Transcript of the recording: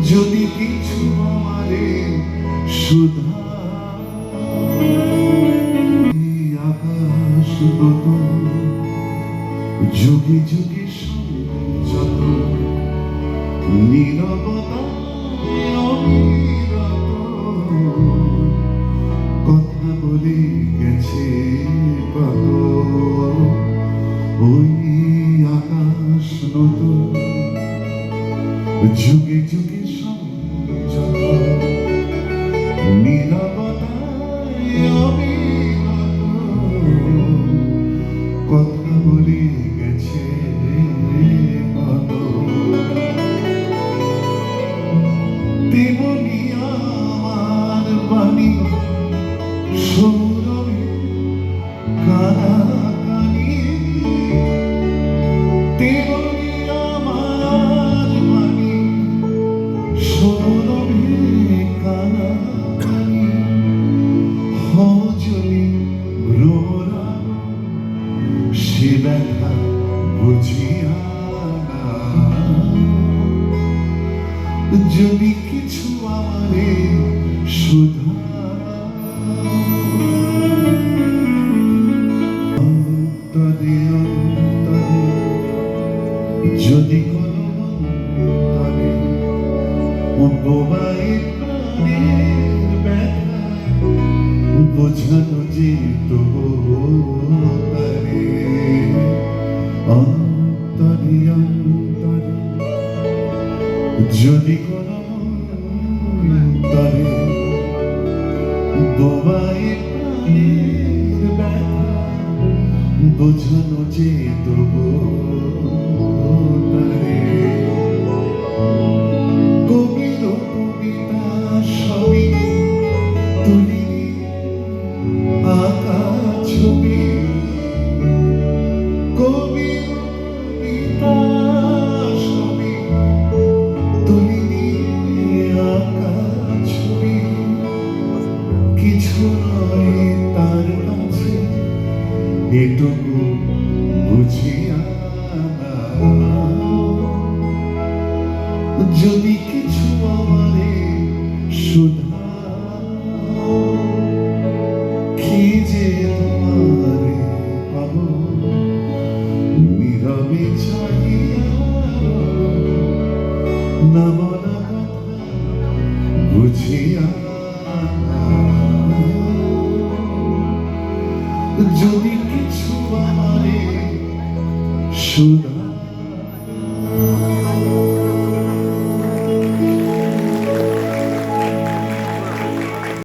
যদি কিছু আমারে সুধা আকাশ গত যুগে যুগে যত নীরবতায় অবিরত কথা বলে গেছে কত ওই আকাশ নত যুগে যুগে সংযত নীরবতায় অবিরত কথা বলে গেছে কত তেমনি আমার বাণী সৌরভে কানাকানি তেমনি আমার বাণী সৌরভে কানাকানি হজলি ভ্রমরা সে ব্যথা বুঝিয়া যদি কিছু আমারে সুধা অন্তরে অন্তরে যদি কোনো অন্তরে বোবাই প্রাণের ব্যথা বোঝানো যেত তারে অন্তরে অন্তরে যদি কোনো অন্তরে বোবাই প্রাণের ব্যথা বোঝানো যেত তারে কবির কবিতা সবই তুলি আঁকা ছবি কবির কবিতা সবই তুলি আঁকা ছবি কিছু নয় তার কাছে এটুকু বুঝিয়া যদি কিছু আমারে সুধা কি যে তোমারে পাব নীরবে চাহিয়া না বলা কথা বুঝিয়া যদি